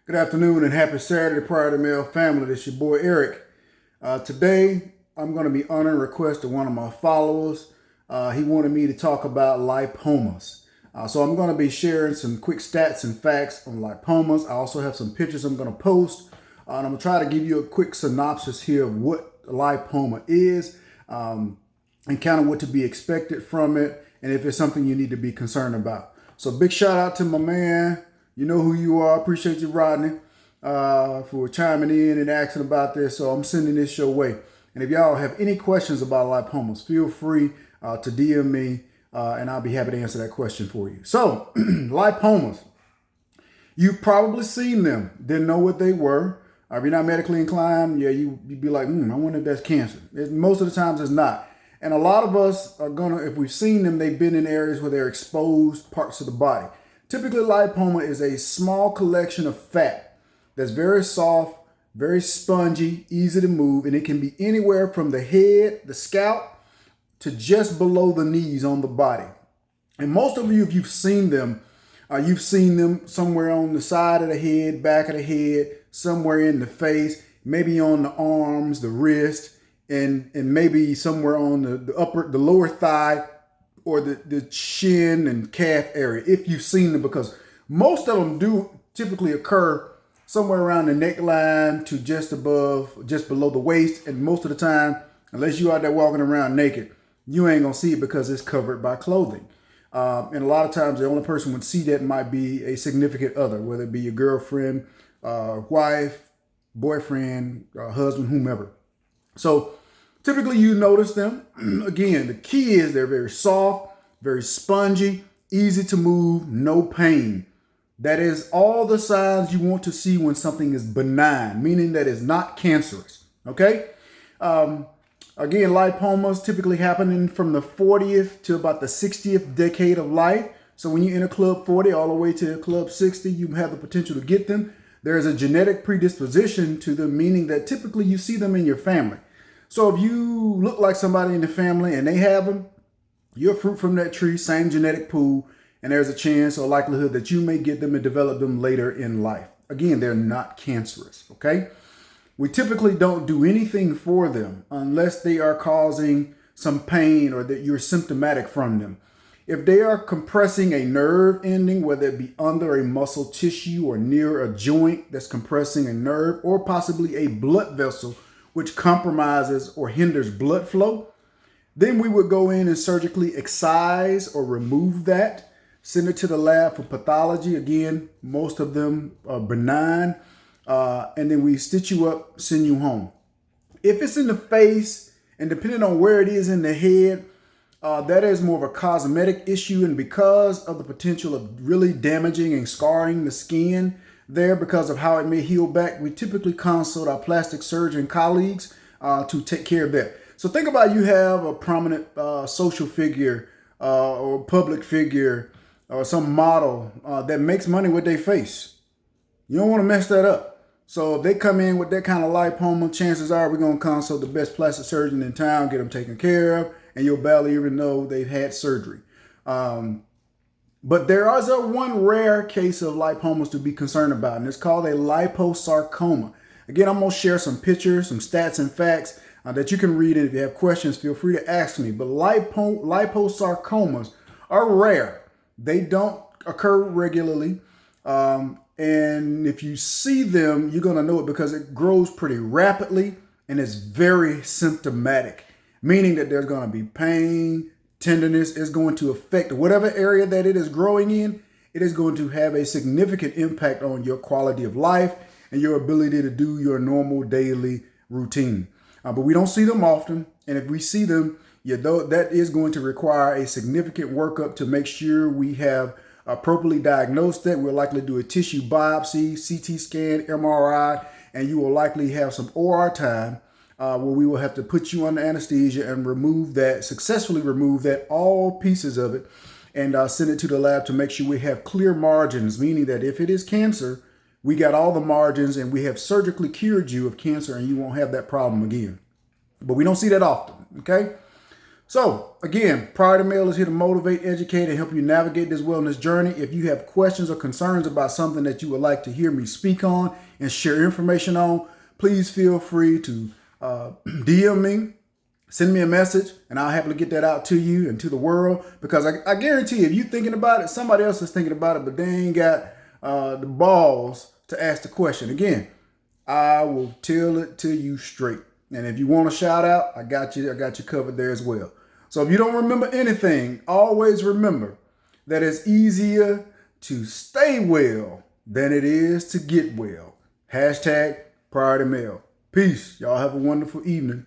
Good afternoon and happy Saturday, Pryority Male family. This is your boy Eric. Today, I'm going to be honoring a request of one of my followers. He wanted me to talk about lipomas. So I'm going to be sharing some quick stats and facts on lipomas. I also have some pictures I'm going to post. And I'm going to try to give you a quick synopsis here of what lipoma is and kind of what to be expected from it and if it's something you need to be concerned about. So big shout out to my man. You know who you are. Appreciate you, Rodney, for chiming in and asking about this. So I'm sending this your way. And if y'all have any questions about lipomas, feel free to DM me, and I'll be happy to answer that question for you. So lipomas, you've probably seen them. Didn't know what they were. If you're not medically inclined, yeah, you'd be like, I wonder if that's cancer. Most of the times it's not. And a lot of us are gonna, if we've seen them, they've been in areas where they're exposed parts of the body. Typically, lipoma is a small collection of fat that's very soft, very spongy, easy to move, and it can be anywhere from the head, the scalp, to just below the knees on the body. And most of you, if you've seen them somewhere on the side of the head, back of the head, somewhere in the face, maybe on the arms, the wrist, and maybe somewhere on the lower thigh, or the shin and calf area, if you've seen them, because most of them do typically occur somewhere around the neckline to just below the waist. And most of the time, unless you're out there walking around naked, you ain't gonna see it because it's covered by clothing. And a lot of times the only person would see that might be a significant other, whether it be your girlfriend, wife, boyfriend, husband, whomever. So typically you notice them. Again, the key is they're very soft, very spongy, easy to move, no pain. That is all the signs you want to see when something is benign, meaning that it's not cancerous, okay? Again, lipomas typically happening from the 40th to about the 60th decade of life. So when you enter Club 40 all the way to Club 60, you have the potential to get them. There is a genetic predisposition to them, meaning that typically you see them in your family. So if you look like somebody in the family and they have them, you're fruit from that tree, same genetic pool, and there's a chance or likelihood that you may get them and develop them later in life. Again, they're not cancerous, okay? We typically don't do anything for them unless they are causing some pain or that you're symptomatic from them. If they are compressing a nerve ending, whether it be under a muscle tissue or near a joint that's compressing a nerve, or possibly a blood vessel, which compromises or hinders blood flow, then we would go in and surgically excise or remove that, send it to the lab for pathology. Again, most of them are benign, and then we stitch you up, send you home. If it's in the face, and depending on where it is in the head, that is more of a cosmetic issue, and because of the potential of really damaging and scarring the skin there because of how it may heal back, we typically consult our plastic surgeon colleagues to take care of that. So think about, you have a prominent social figure or public figure or some model that makes money with their face. You don't want to mess that up. So if they come in with that kind of lipoma, chances are we're going to consult the best plastic surgeon in town, get them taken care of, and you'll barely even know they've had surgery. But there is one rare case of lipomas to be concerned about, and it's called a liposarcoma. Again, I'm going to share some pictures, some stats and facts that you can read, and if you have questions, feel free to ask me. But liposarcomas are rare. They don't occur regularly, and if you see them, you're going to know it because it grows pretty rapidly and it's very symptomatic, meaning that there's going to be pain, tenderness. Is going to affect whatever area that it is growing in. It is going to have a significant impact on your quality of life and your ability to do your normal daily routine. But we don't see them often. And if we see them, that is going to require a significant workup to make sure we have appropriately diagnosed that. We'll likely do a tissue biopsy, CT scan, MRI, and you will likely have some OR time where we will have to put you under anesthesia and successfully remove all pieces of it, and send it to the lab to make sure we have clear margins, meaning that if it is cancer, we got all the margins and we have surgically cured you of cancer and you won't have that problem again. But we don't see that often, okay? So again, Pryority Male is here to motivate, educate, and help you navigate this wellness journey. If you have questions or concerns about something that you would like to hear me speak on and share information on, please feel free to DM me, send me a message, and I'll happily get that out to you and to the world, because I guarantee if you're thinking about it, somebody else is thinking about it, but they ain't got the balls to ask the question. Again, I will tell it to you straight. And if you want a shout out, I got you covered there as well. So if you don't remember anything, always remember that it's easier to stay well than it is to get well. Hashtag Pryority Male. Peace. Y'all have a wonderful evening.